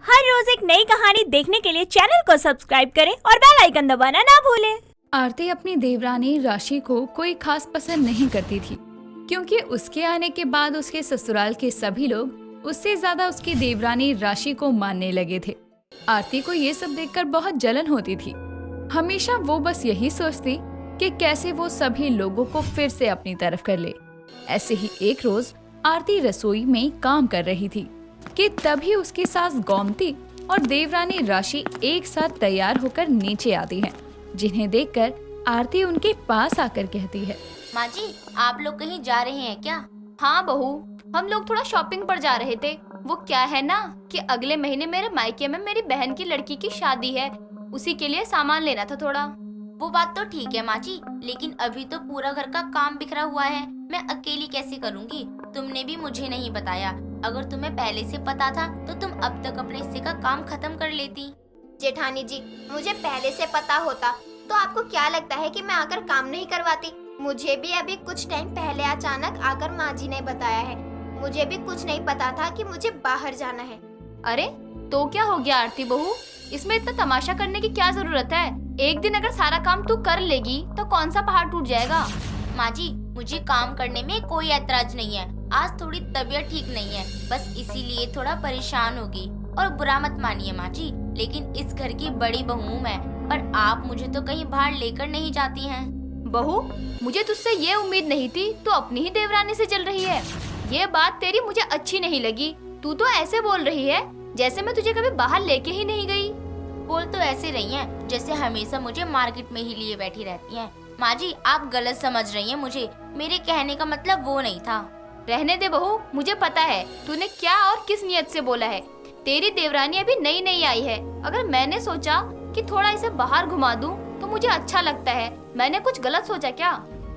हर रोज एक नई कहानी देखने के लिए चैनल को सब्सक्राइब करें और बेल आइकन दबाना ना भूलें। आरती अपनी देवरानी राशि को कोई खास पसंद नहीं करती थी, क्योंकि उसके आने के बाद उसके ससुराल के सभी लोग उससे ज्यादा उसकी देवरानी राशि को मानने लगे थे। आरती को ये सब देखकर बहुत जलन होती थी। हमेशा वो बस यही सोचती कि कैसे वो सभी लोगों को फिर से अपनी तरफ कर ले। ऐसे ही एक रोज आरती रसोई में काम कर रही थी कि तभी उसकी सास गोमती और देवरानी राशि एक साथ तैयार होकर नीचे आती हैं, जिन्हें देखकर आरती उनके पास आकर कहती है, माँ जी, आप लोग कहीं जा रहे हैं क्या? हाँ बहू, हम लोग थोड़ा शॉपिंग पर जा रहे थे। वो क्या है ना कि अगले महीने मेरे मायके में मेरी बहन की लड़की की शादी है, उसी के लिए सामान लेना था थोड़ा। वो बात तो ठीक है माँ जी, लेकिन अभी तो पूरा घर का काम बिखरा हुआ है, मैं अकेली कैसे करूँगी? तुमने भी मुझे नहीं बताया। अगर तुम्हें पहले से पता था तो तुम अब तक अपने हिस्से का काम खत्म कर लेती। जेठानी जी, मुझे पहले से पता होता तो आपको क्या लगता है कि मैं आकर काम नहीं करवाती? मुझे भी अभी कुछ टाइम पहले अचानक आकर माँ जी ने बताया है। मुझे भी कुछ नहीं पता था कि मुझे बाहर जाना है। अरे तो क्या हो गया आरती बहू, इसमें इतना तमाशा करने की क्या जरूरत है? एक दिन अगर सारा काम तू कर लेगी तो कौन सा पहाड़ टूट जाएगा? माँ जी, मुझे काम करने में कोई ऐतराज नहीं है। आज थोड़ी तबीयत ठीक नहीं है, बस इसीलिए थोड़ा परेशान होगी। और बुरा मत मानिए माँ जी, लेकिन इस घर की बड़ी बहू हूँ मैं, पर आप मुझे तो कहीं बाहर लेकर नहीं जाती हैं। बहू, मुझे तुझसे ये उम्मीद नहीं थी, तो अपनी ही देवरानी से चल रही है। ये बात तेरी मुझे अच्छी नहीं लगी। तू तो ऐसे बोल रही है जैसे मैं तुझे कभी बाहर लेके ही नहीं गई। बोल तो ऐसे रही हैं जैसे हमेशा मुझे मार्केट में ही लिए बैठी रहती हैं। माँ जी, आप गलत समझ रही हैं मुझे, मेरे कहने का मतलब वो नहीं था। रहने दे बहू, मुझे पता है तूने क्या और किस नियत से बोला है। तेरी देवरानी अभी नई नई आई है। अगर मैंने सोचा कि थोड़ा इसे बाहर घुमा दूं तो मुझे अच्छा लगता है। मैंने कुछ गलत सोचा क्या?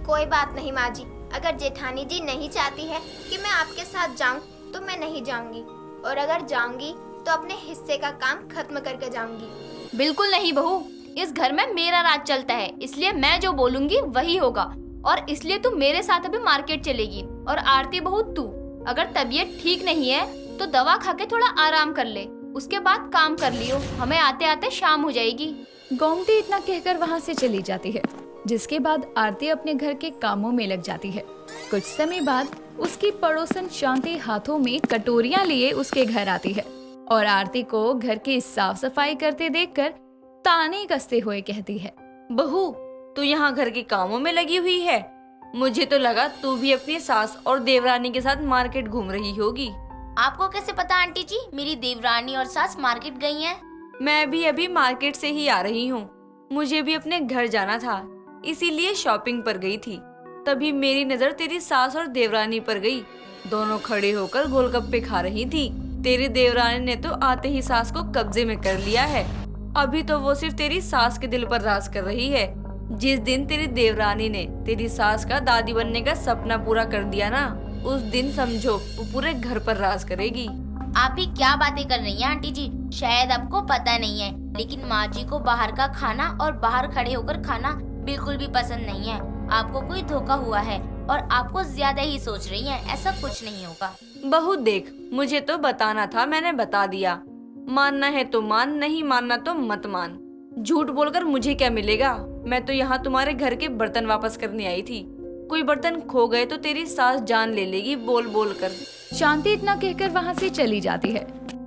कोई बात नहीं माँ जी, अगर जेठानी जी नहीं चाहती है कि मैं आपके साथ जाऊँ तो मैं नहीं जाऊंगी, और अगर जाऊंगी तो अपने हिस्से का काम खत्म करके जाऊंगी। बिल्कुल नहीं बहू, इस घर में मेरा राज चलता है, इसलिए मैं जो बोलूंगी वही होगा। और इसलिए तू मेरे साथ अभी मार्केट चलेगी। और आरती बहू, तू अगर तबीयत ठीक नहीं है तो दवा खा के थोड़ा आराम कर ले, उसके बाद काम कर लियो। हमें आते आते शाम हो जाएगी। गोमती इतना कहकर वहाँ से चली जाती है, जिसके बाद आरती अपने घर के कामों में लग जाती है। कुछ समय बाद उसकी पड़ोसन शांति हाथों में कटोरियां लिए उसके घर आती है और आरती को घर की साफ सफाई करते देखकर ताने कसते हुए कहती है, बहू, तू यहाँ घर के कामों में लगी हुई है। मुझे तो लगा तू भी अपनी सास और देवरानी के साथ मार्केट घूम रही होगी। आपको कैसे पता आंटी जी मेरी देवरानी और सास मार्केट गई हैं? मैं भी अभी मार्केट से ही आ रही हूँ। मुझे भी अपने घर जाना था, इसीलिए शॉपिंग पर गई थी। तभी मेरी नजर तेरी सास और देवरानी पर गई। दोनों खड़े होकर गोलगप्पे खा रही थी। तेरी देवरानी ने तो आते ही सास को कब्जे में कर लिया है। अभी तो वो सिर्फ तेरी सास के दिल पर राज कर रही है। जिस दिन तेरी देवरानी ने तेरी सास का दादी बनने का सपना पूरा कर दिया ना, उस दिन समझो वो पूरे घर पर राज करेगी। आप ही क्या बातें कर रही हैं आंटी जी? शायद आपको पता नहीं है, लेकिन माँ जी को बाहर का खाना और बाहर खड़े होकर खाना बिल्कुल भी पसंद नहीं है। आपको कोई धोखा हुआ है और आपको ज्यादा ही सोच रही हैं। ऐसा कुछ नहीं होगा। बहू देख, मुझे तो बताना था, मैंने बता दिया। मानना है तो मान, नहीं मानना तो मत मान। झूठ बोलकर मुझे क्या मिलेगा? मैं तो यहाँ तुम्हारे घर के बर्तन वापस करने आई थी। कोई बर्तन खो गए तो तेरी सास जान ले लेगी बोल बोल कर। शांति इतना कहकर वहाँ से चली जाती है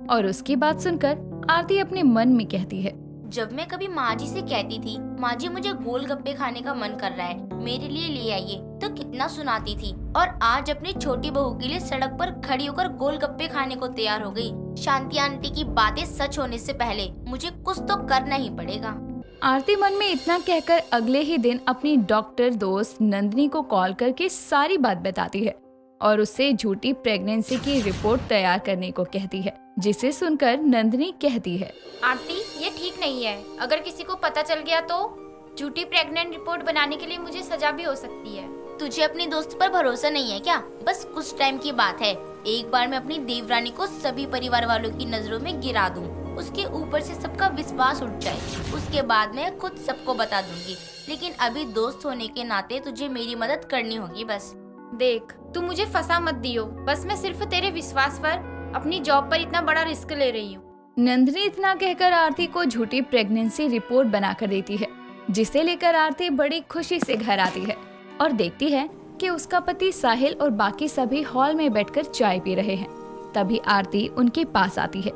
और उसकी बात सुनकर आरती अपने मन में कहती है, जब मैं कभी माँ जी से कहती थी, माँ जी मुझे गोलगप्पे खाने का मन कर रहा है, मेरे लिए ले आइए, तो कितना सुनाती थी। और आज अपनी छोटी बहू के लिए सड़क पर खड़ी होकर गोलगप्पे खाने को तैयार हो गई। शांति आंटी की बातें सच होने से पहले मुझे कुछ तो करना ही पड़ेगा। आरती मन में इतना कहकर अगले ही दिन अपनी डॉक्टर दोस्त नंदिनी को कॉल करके सारी बात बताती है और उससे झूठी प्रेगनेंसी की रिपोर्ट तैयार करने को कहती है, जिसे सुनकर नंदिनी कहती है, आंटी, ये ठीक नहीं है। अगर किसी को पता चल गया तो झूठी प्रेग्नेंट रिपोर्ट बनाने के लिए मुझे सजा भी हो सकती है। तुझे अपनी दोस्त पर भरोसा नहीं है क्या? बस कुछ टाइम की बात है, एक बार मैं अपनी देवरानी को सभी परिवार वालों की नजरों में गिरा दूं, उसके ऊपर से सबका विश्वास उठ जाए, उसके बाद मैं खुद सबको बता दूंगी। लेकिन अभी दोस्त होने के नाते तुझे मेरी मदद करनी होगी बस। देख, तू मुझे फंसा मत दियो। बस मैं सिर्फ तेरे विश्वास पर, अपनी जॉब पर इतना बड़ा रिस्क ले रही हूँ। नंदिनी इतना कहकर आरती को झूठी प्रेगनेंसी रिपोर्ट बनाकर देती है, जिसे लेकर आरती बड़ी खुशी से घर आती है और देखती है कि उसका पति साहिल और बाकी सभी हॉल में बैठकर चाय पी रहे हैं। तभी आरती उनके पास आती है,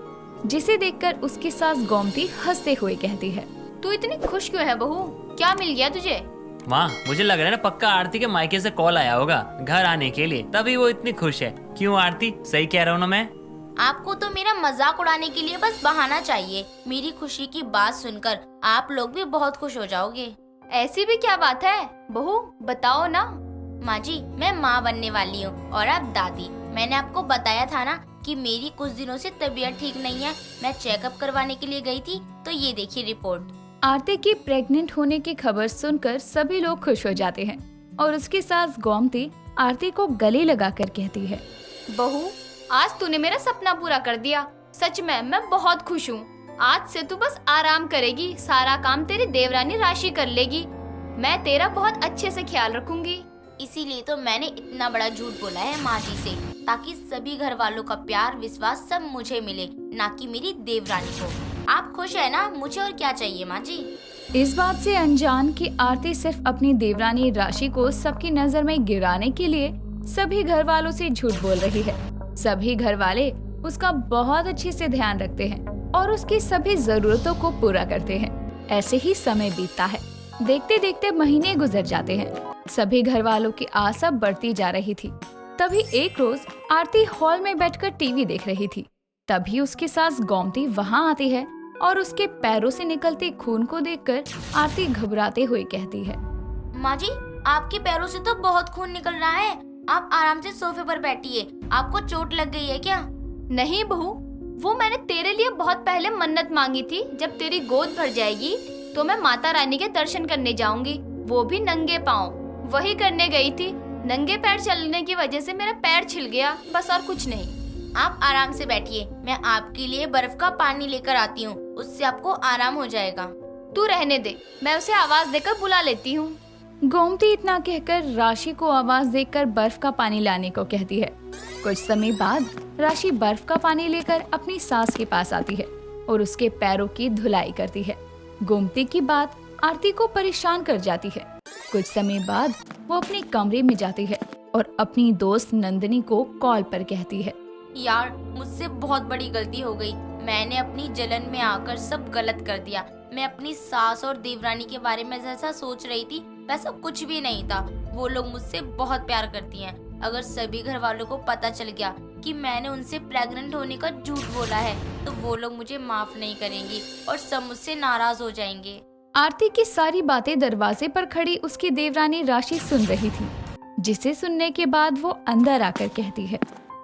जिसे देखकर उसकी सास गोमती हंसते हुए कहती है, तू इतनी खुश क्यों है बहू? क्या मिल गया तुझे? माँ, मुझे लग रहा है ना पक्का आरती के मायके से कॉल आया होगा घर आने के लिए, तभी वो इतनी खुश है। क्यों आरती, सही कह रहा हूँ ना मैं? आपको तो मेरा मजाक उड़ाने के लिए बस बहाना चाहिए। मेरी खुशी की बात सुनकर आप लोग भी बहुत खुश हो जाओगे। ऐसी भी क्या बात है बहू, बताओ ना। माँ जी, मैं माँ बनने वाली हूँ और आप दादी। मैंने आपको बताया था ना कि मेरी कुछ दिनों से तबीयत ठीक नहीं है। मैं चेकअप करवाने के लिए गई थी, तो ये देखिए रिपोर्ट। आरती की प्रेग्नेंट होने की खबर सुनकर सभी लोग खुश हो जाते हैं और उसकी सास गोमती आरती को गले लगाकर कहती है, बहू, आज तूने मेरा सपना पूरा कर दिया। सच में मैं बहुत खुश हूँ। आज से तू बस आराम करेगी, सारा काम तेरी देवरानी राशि कर लेगी। मैं तेरा बहुत अच्छे से ख्याल रखूंगी। इसीलिए तो मैंने इतना बड़ा झूठ बोला है माँ जी से, ताकि सभी घर वालों का प्यार विश्वास सब मुझे मिले, ना कि मेरी देवरानी को। आप खुश है ना? मुझे और क्या चाहिए माँ जी? इस बात से अनजान कि आरती सिर्फ अपनी देवरानी राशि को सबकी नजर में गिराने के लिए सभी घर वालों से झूठ बोल रही है। सभी घर वाले उसका बहुत अच्छे से ध्यान रखते हैं और उसकी सभी जरूरतों को पूरा करते हैं। ऐसे ही समय बीतता है। देखते देखते महीने गुजर जाते हैं। सभी घर वालों की आशा बढ़ती जा रही थी। तभी एक रोज आरती हॉल में बैठकर टीवी देख रही थी। तभी उसकी सास गोमती वहाँ आती है और उसके पैरों से निकलते खून को देखकर आरती घबराते हुए कहती है, माँ जी, आपके पैरों से तो बहुत खून निकल रहा है। आप आराम से सोफे पर बैठिए। आपको चोट लग गई है क्या? नहीं बहू, वो मैंने तेरे लिए बहुत पहले मन्नत मांगी थी। जब तेरी गोद भर जाएगी तो मैं माता रानी के दर्शन करने जाऊंगी, वो भी नंगे पाँव। वही करने गई थी। नंगे पैर चलने की वजह से मेरा पैर छिल गया, बस और कुछ नहीं। आप आराम से बैठिए, मैं आपके लिए बर्फ का पानी लेकर आती हूँ, उससे आपको आराम हो जाएगा। तू रहने दे, मैं उसे आवाज देकर बुला लेती हूँ। गोमती इतना कहकर राशि को आवाज देकर बर्फ का पानी लाने को कहती है। कुछ समय बाद राशि बर्फ का पानी लेकर अपनी सास के पास आती है और उसके पैरों की धुलाई करती है। गोमती की बात आरती को परेशान कर जाती है। कुछ समय बाद वो अपने कमरे में जाती है और अपनी दोस्त नंदिनी को कॉल पर कहती है, यार, मुझसे बहुत बड़ी गलती हो गई। मैंने अपनी जलन में आकर सब गलत कर दिया। मैं अपनी सास और देवरानी के बारे में जैसा सोच रही थी वैसा कुछ भी नहीं था। वो लोग मुझसे बहुत प्यार करती हैं। अगर सभी घर वालों को पता चल गया कि मैंने उनसे प्रेग्नेंट होने का झूठ बोला है तो वो लोग मुझे माफ नहीं करेंगी और सब मुझसे नाराज हो जाएंगे। आरती की सारी बातें दरवाजे पर खड़ी उसकी देवरानी राशि सुन रही थी, जिसे सुनने के बाद वो अंदर आकर कहती है,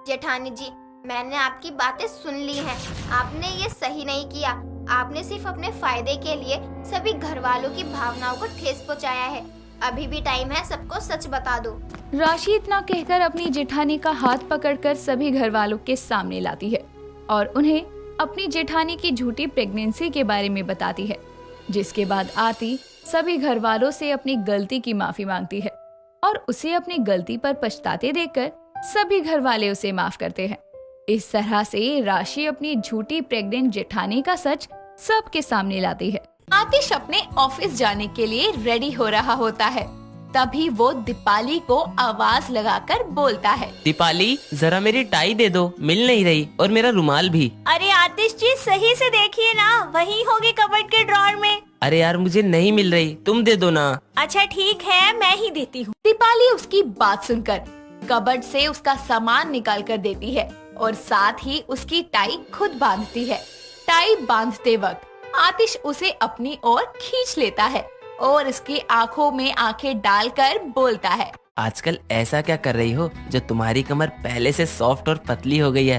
जेठानी जी, मैंने आपकी बातें सुन ली हैं। आपने ये सही नहीं किया। आपने सिर्फ अपने फायदे के लिए सभी घर वालों की भावनाओं को ठेस पहुंचाया है। अभी भी टाइम है, सबको सच बता दो। राशि इतना कहकर अपनी जेठानी का हाथ पकड़कर सभी घर वालों के सामने लाती है और उन्हें अपनी जेठानी की झूठी प्रेगनेंसी के बारे में बताती है। जिसके बाद आरती सभी घर वालों से अपनी गलती की माफी मांगती है और उसे अपनी गलती पर पछताते देखकर सभी घर वाले उसे माफ करते हैं। इस तरह से राशि अपनी झूठी प्रेग्नेंट जेठानी का सच सबके सामने लाती है। आतिश अपने ऑफिस जाने के लिए रेडी हो रहा होता है। तभी वो दीपाली को आवाज लगाकर बोलता है, दीपाली, जरा मेरी टाई दे दो, मिल नहीं रही, और मेरा रुमाल भी। अरे आतिश जी, सही से देखिए ना, वही होगी कबर्ड के ड्रॉर में। अरे यार, मुझे नहीं मिल रही, तुम दे दो ना। अच्छा ठीक है, मैं ही देती हूँ। दीपाली उसकी बात सुनकर कबर्ड से उसका सामान निकाल कर देती है और साथ ही उसकी टाई खुद बांधती है। टाई बांधते वक्त आतिश उसे अपनी ओर खींच लेता है और इसकी आंखों में आंखें डालकर बोलता है, आजकल ऐसा क्या कर रही हो जो तुम्हारी कमर पहले से सॉफ्ट और पतली हो गई है?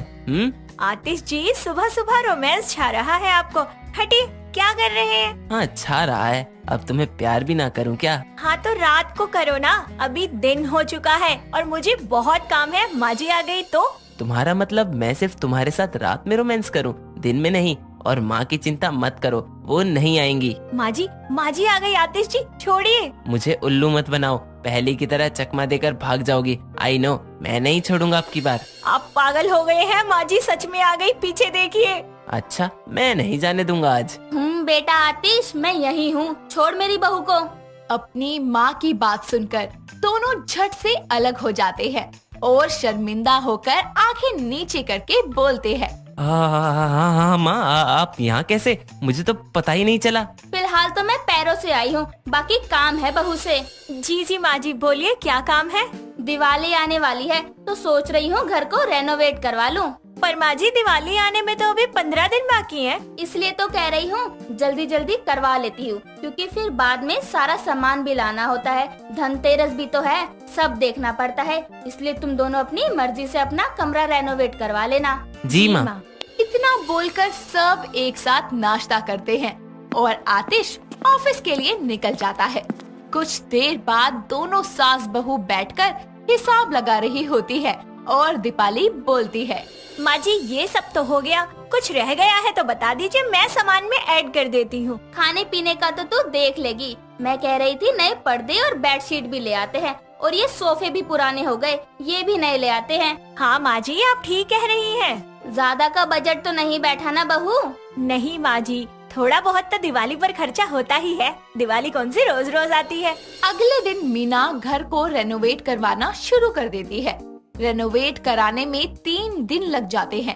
आतिश जी, सुबह सुबह रोमांस छा रहा है आपको। हटिए, क्या कर रहे हैं? हाँ, अच्छा रहा है। अब तुम्हें प्यार भी ना करूं क्या? हाँ तो रात को करो ना, अभी दिन हो चुका है और मुझे बहुत काम है। माँ जी आ गई तो? तुम्हारा मतलब मैं सिर्फ तुम्हारे साथ रात में रोमांस करूं, दिन में नहीं? और माँ की चिंता मत करो, वो नहीं आएंगी। माँ जी आ गई। आतिश जी छोड़िए। मुझे उल्लू मत बनाओ, पहले की तरह चकमा देकर भाग जाओगी। आई नो, मैं नहीं छोड़ूंगा आपकी बार। आप पागल हो गए हैं। माँ जी सच में आ गई, पीछे देखिए। अच्छा, मैं नहीं जाने दूंगा आज। बेटा आतिश, मैं यही हूँ, छोड़ मेरी बहू को। अपनी माँ की बात सुनकर दोनों झट से अलग हो जाते हैं और शर्मिंदा होकर आंखें नीचे करके बोलते हैं। हाँ माँ, आप यहाँ कैसे? मुझे तो पता ही नहीं चला। फिलहाल तो मैं पैरों से आई हूँ, बाकी काम है बहू से। जी जी माँ जी, बोलिए क्या काम है? दिवाली आने वाली है तो सोच रही हूँ घर को रेनोवेट करवा लूँ। पर माँ जी, दिवाली आने में तो अभी 15 दिन बाकी हैं। इसलिए तो कह रही हूँ जल्दी जल्दी करवा लेती हूँ, क्योंकि फिर बाद में सारा सामान भी लाना होता है, धनतेरस भी तो है, सब देखना पड़ता है। इसलिए तुम दोनों अपनी मर्जी से अपना कमरा रेनोवेट करवा लेना। जी माँ। इतना बोलकर सब एक साथ नाश्ता करते हैं और आतिश ऑफिस के लिए निकल जाता है। कुछ देर बाद दोनों सास बहू बैठकर हिसाब लगा रही होती है और दीपाली बोलती है। माँ जी, ये सब तो हो गया, कुछ रह गया है तो बता दीजिए, मैं सामान में ऐड कर देती हूँ। खाने पीने का तो तू देख लेगी। मैं कह रही थी नए पर्दे और बेडशीट भी ले आते हैं, और ये सोफे भी पुराने हो गए, ये भी नए ले आते हैं। हाँ माँ जी, आप ठीक कह रही हैं। ज्यादा का बजट तो नहीं बैठा ना बहू? नहीं माँ जी, थोड़ा बहुत तो दिवाली पर खर्चा होता ही है। दिवाली कौन सी रोज रोज आती है। अगले दिन मीना घर को रेनोवेट करवाना शुरू कर देती है। रेनोवेट कराने में 3 दिन लग जाते हैं,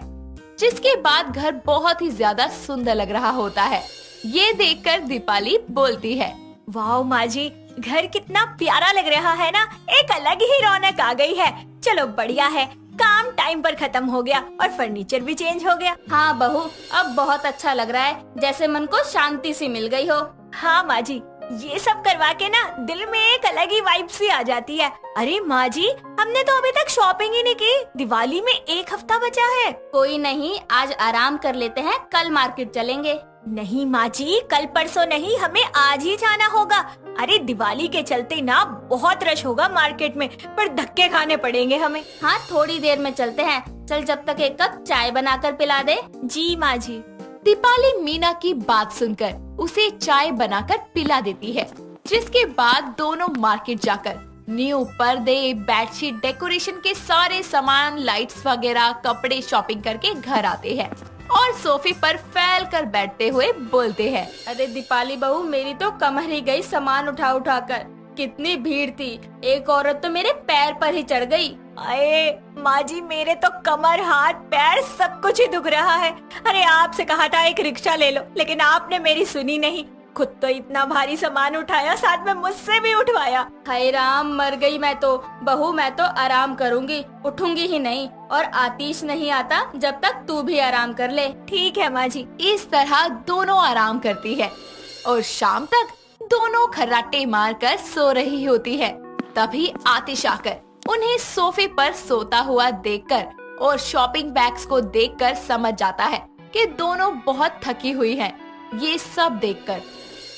जिसके बाद घर बहुत ही ज्यादा सुंदर लग रहा होता है। ये देखकर दीपाली बोलती है। वाह माँ जी, घर कितना प्यारा लग रहा है ना, एक अलग ही रौनक आ गई है। चलो बढ़िया है, काम टाइम पर खत्म हो गया और फर्नीचर भी चेंज हो गया। हाँ बहू, अब बहुत अच्छा लग रहा है, जैसे मन को शांति सी मिल गई हो। हाँ माँ जी, ये सब करवा के ना दिल में एक अलग ही वाइब सी आ जाती है। अरे माँ जी, हमने तो अभी तक शॉपिंग ही नहीं की, दिवाली में 1 हफ्ता बचा है। कोई नहीं, आज आराम कर लेते हैं, कल मार्केट चलेंगे। नहीं माँ जी, कल परसों नहीं, हमें आज ही जाना होगा। अरे दिवाली के चलते ना बहुत रश होगा मार्केट में, पर धक्के खाने पड़ेंगे हमें। हाँ, थोड़ी देर में चलते हैं। चल, जब तक 1 कप चाय बनाकर पिला दे। जी माँ जी। दीपाली मीना की बात सुनकर उसे चाय बनाकर पिला देती है, जिसके बाद दोनों मार्केट जाकर न्यू पर्दे, बेडशीट, डेकोरेशन के सारे सामान, लाइट्स वगैरह, कपड़े शॉपिंग करके घर आते हैं और सोफे पर फैल कर बैठते हुए बोलते हैं। अरे दीपाली बहू, मेरी तो कमर ही गई सामान उठा उठा कर। कितनी भीड़ थी, एक औरत तो मेरे पैर पर ही चढ़ गई। अरे माँ जी, मेरे तो कमर, हाथ, पैर सब कुछ ही दुख रहा है। अरे आपसे कहा था एक रिक्शा ले लो, लेकिन आपने मेरी सुनी नहीं। खुद तो इतना भारी सामान उठाया, साथ में मुझसे भी उठवाया। हाय राम, मर गई मैं तो। बहू, मैं तो आराम करूंगी, उठूंगी ही नहीं, और आतिश नहीं आता जब तक तू भी आराम कर ले। ठीक है माँ जी। इस तरह दोनों आराम करती है और शाम तक दोनों खर्राटे मारकर सो रही होती है। तभी आतिश आकर उन्हें सोफे पर सोता हुआ देखकर और शॉपिंग बैग्स को देखकर समझ जाता है कि दोनों बहुत थकी हुई हैं। ये सब देखकर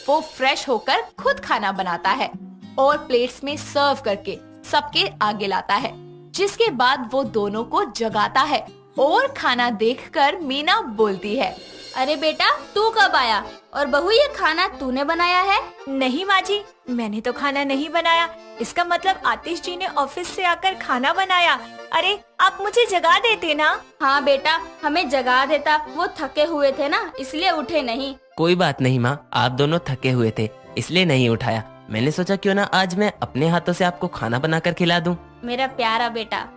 वो फ्रेश होकर खुद खाना बनाता है और प्लेट्स में सर्व करके सबके आगे लाता है, जिसके बाद वो दोनों को जगाता है और खाना देखकर मीना बोलती है। अरे बेटा, तू कब आया? और बहू, ये खाना तूने बनाया है? नहीं माँ जी, मैंने तो खाना नहीं बनाया। इसका मतलब आतिश जी ने ऑफिस से आकर खाना बनाया। अरे आप मुझे जगा देते ना। हाँ बेटा, हमें जगा देता, वो थके हुए थे ना, इसलिए उठे नहीं। कोई बात नहीं माँ, आप दोनों थके हुए थे इसलिए नहीं उठाया। मैंने सोचा क्यों ना आज मैं अपने हाथों से आपको खाना बनाकर खिला दूं। मेरा प्यारा बेटा।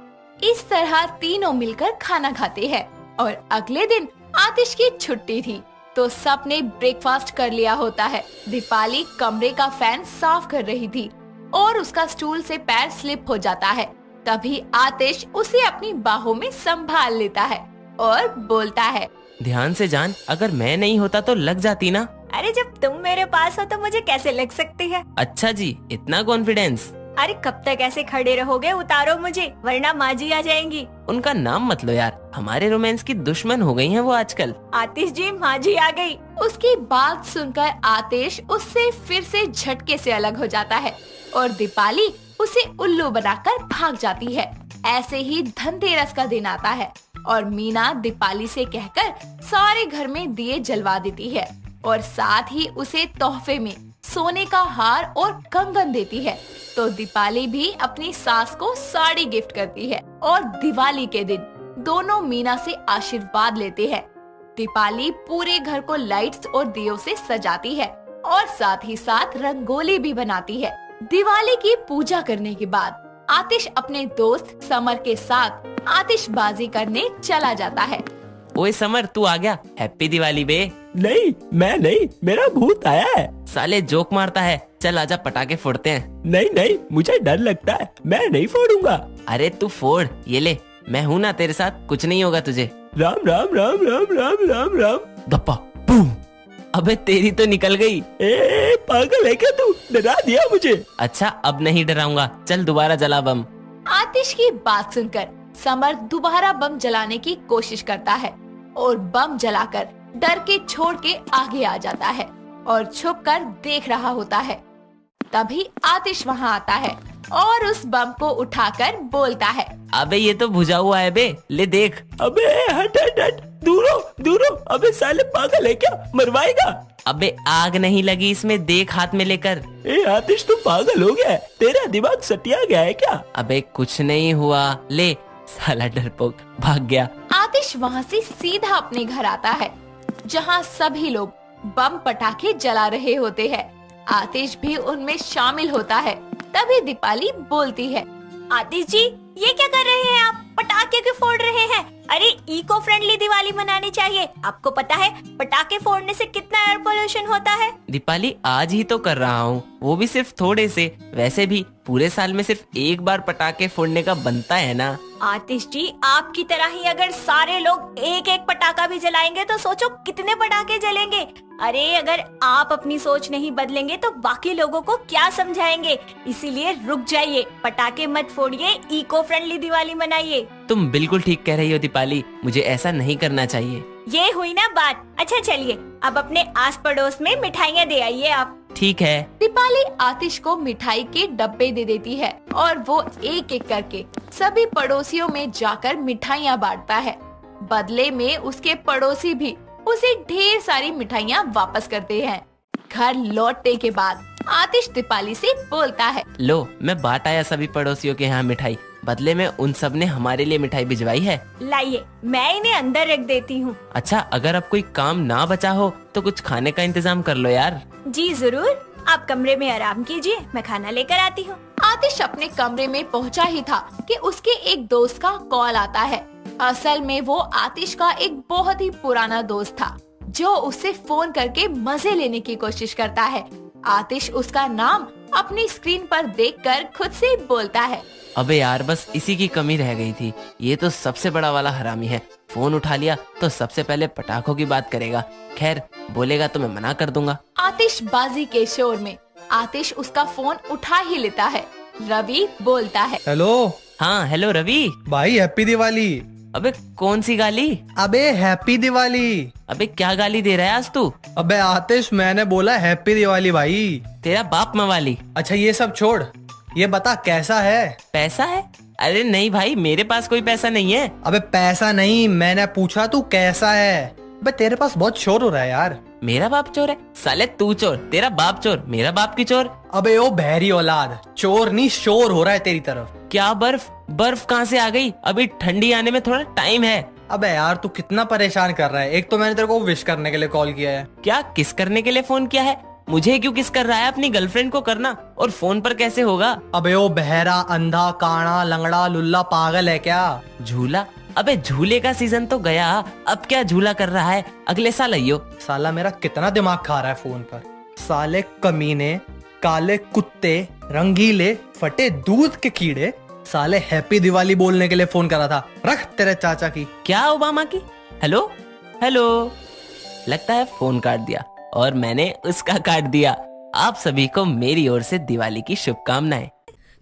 इस तरह तीनों मिलकर खाना खाते हैं और अगले दिन आतिश की छुट्टी थी तो सब ने ब्रेकफास्ट कर लिया होता है। दीपाली कमरे का फैन साफ कर रही थी और उसका स्टूल से पैर स्लिप हो जाता है। तभी आतिश उसे अपनी बाहों में संभाल लेता है और बोलता है। ध्यान से जान, अगर मैं नहीं होता तो लग जाती ना। अरे जब तुम मेरे पास हो तो मुझे कैसे लग सकती है। अच्छा जी, इतना कॉन्फिडेंस। अरे कब तक ऐसे खड़े रहोगे, उतारो मुझे, वरना माँ जी आ जाएंगी। उनका नाम मत लो यार, हमारे रोमांस की दुश्मन हो गई हैं वो आजकल। आतिश जी, माँ जी आ गई। उसकी बात सुनकर आतिश उससे फिर से झटके से अलग हो जाता है और दीपाली उसे उल्लू बनाकर भाग जाती है। ऐसे ही धनतेरस का दिन आता है और मीना दीपाली से कहकर सारे घर में दिए जलवा देती है और साथ ही उसे तोहफे में सोने का हार और कंगन देती है। तो दीपाली भी अपनी सास को साड़ी गिफ्ट करती है और दिवाली के दिन दोनों मीना से आशीर्वाद लेते हैं। दीपाली पूरे घर को लाइट्स और दियों से सजाती है और साथ ही साथ रंगोली भी बनाती है। दिवाली की पूजा करने के बाद आतिश अपने दोस्त समर के साथ आतिशबाजी करने चला जाता है। ओए समर, तू आ गया? हैप्पी दिवाली बे। नहीं, मैं नहीं, मेरा भूत आया है। साले जोक मारता है। चल आजा, पटाखे फोड़ते हैं। नहीं नहीं, मुझे डर लगता है, मैं नहीं फोड़ूंगा। अरे तू फोड़, ये ले, मैं हूँ ना तेरे साथ, कुछ नहीं होगा तुझे। राम राम राम राम राम राम राम। धप्पा बूम। अबे तेरी तो निकल गई। ए पागल है क्या तू? डरा दिया मुझे। अच्छा, अब नहीं डराऊंगा, चल दोबारा जला बम। आतिश की बात सुनकर समर दोबारा बम जलाने की कोशिश करता है और बम जलाकर डर के छोड़ के आगे आ जाता है और छुपकर देख रहा होता है। तभी आतिश वहाँ आता है और उस बम को उठाकर बोलता है, अबे ये तो बुझा हुआ है बे, ले देख। अबे हट हट हट, दूरो दूरो। अबे साले पागल है क्या? मरवाएगा। अबे आग नहीं लगी इसमें, देख हाथ में लेकर। ए आतिश, तू पागल हो गया है? तेरा दिमाग सटिया गया है क्या? अबे कुछ नहीं हुआ, ले। साला डरपोक भाग गया। आतिश वहाँ से सीधा अपने घर आता है जहाँ सभी लोग बम पटाखे जला रहे होते हैं। आतिश भी उनमें शामिल होता है। तभी दीपाली बोलती है, आतिश जी, ये क्या कर रहे हैं आप? पटाखे क्यों फोड़ रहे हैं? अरे इको फ्रेंडली दिवाली मनानी चाहिए। आपको पता है पटाखे फोड़ने से कितना एयर पोल्यूशन होता है? दीपाली आज ही तो कर रहा हूँ, वो भी सिर्फ थोड़े से। वैसे भी पूरे साल में सिर्फ एक बार पटाखे फोड़ने का बनता है ना। आतिश जी, आपकी तरह ही अगर सारे लोग एक एक पटाखा भी जलाएंगे तो सोचो कितने पटाखे जलेंगे। अरे अगर आप अपनी सोच नहीं बदलेंगे तो बाकी लोगों को क्या समझाएंगे? इसीलिए रुक जाइए, पटाखे मत फोड़िए, इको फ्रेंडली दिवाली मनाइए। तुम बिल्कुल ठीक कह रही हो दीपाली, मुझे ऐसा नहीं करना चाहिए। ये हुई ना बात। अच्छा चलिए, अब अपने आस पड़ोस में मिठाइयाँ दे आइए आप। ठीक है। दीपाली आतिश को मिठाई के डब्बे दे देती है और वो एक एक करके सभी पड़ोसियों में जाकर मिठाइयाँ बांटता है। बदले में उसके पड़ोसी भी उसे ढेर सारी मिठाइयाँ वापस करते हैं। घर लौटने के बाद आतिश दीपाली से बोलता है, लो, मैं बांट आया सभी पड़ोसियों के यहाँ मिठाई। बदले में उन सब ने हमारे लिए मिठाई भिजवाई है। लाइए, मैं इन्हें अंदर रख देती हूँ। अच्छा, अगर अब कोई काम ना बचा हो तो कुछ खाने का इंतजाम कर लो यार। जी जरूर, आप कमरे में आराम कीजिए, मैं खाना लेकर आती हूँ। आतिश अपने कमरे में पहुंचा ही था कि उसके एक दोस्त का कॉल आता है। असल में वो आतिश का एक बहुत ही पुराना दोस्त था जो उससे फोन करके मजे लेने की कोशिश करता है। आतिश उसका नाम अपनी स्क्रीन पर देखकर खुद से बोलता है, अबे यार, बस इसी की कमी रह गई थी। ये तो सबसे बड़ा वाला हरामी है, फोन उठा लिया तो सबसे पहले पटाखों की बात करेगा। खैर, बोलेगा तो मैं मना कर दूंगा। आतिशबाजी के शोर में आतिश उसका फोन उठा ही लेता है। रवि बोलता है, हेलो हाँ हेलो रवि। भाई, हैप्पी दिवाली। अबे कौन सी गाली? अबे हैप्पी दिवाली। अबे क्या गाली दे रहा है आज तू? अबे आतिश, मैंने बोला हैप्पी दिवाली भाई। तेरा बाप मवाली। अच्छा ये सब छोड़, ये बता कैसा है? पैसा है? अरे नहीं भाई, मेरे पास कोई पैसा नहीं है। अबे पैसा नहीं, मैंने पूछा तू कैसा है। अबे तेरे पास बहुत शोर हो रहा है यार। मेरा बाप चोर है? साले तू चोर, तेरा बाप चोर, मेरा बाप की चोर। अबे ओ बहरी औलाद, चोर नहीं शोर हो रहा है तेरी तरफ। क्या बर्फ? बर्फ कहाँ से आ गई? अभी ठंडी आने में थोड़ा टाइम है। अबे यार, तू कितना परेशान कर रहा है। एक तो मैंने तेरे को विश करने के लिए कॉल किया है। क्या किस करने के लिए फोन किया है? मुझे क्यों किस कर रहा है? अपनी गर्लफ्रेंड को करना, और फोन पर कैसे होगा? अबे ओ बहरा, अंधा, काना, लंगड़ा, लुल्ला, पागल है क्या? झूला? अबे झूले का सीजन तो गया, अब क्या झूला कर रहा है? अगले साल आइयो। साला मेरा कितना दिमाग खा रहा है फोन पर। साले कमीने, काले कुत्ते, रंगीले, फटे दूध के कीड़े, साले हैप्पी दिवाली बोलने के लिए फोन करा था। रख तेरे चाचा की। क्या ओबामा की? Hello hello. लगता है फोन काट दिया और मैंने उसका काट दिया। आप सभी को मेरी ओर से दिवाली की शुभकामनाएं।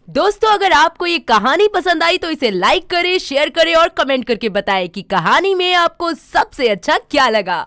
दोस्तों, अगर आपको ये कहानी पसंद आई तो इसे लाइक करें, शेयर करें और कमेंट करके बताएं कि कहानी में आपको सबसे अच्छा क्या लगा।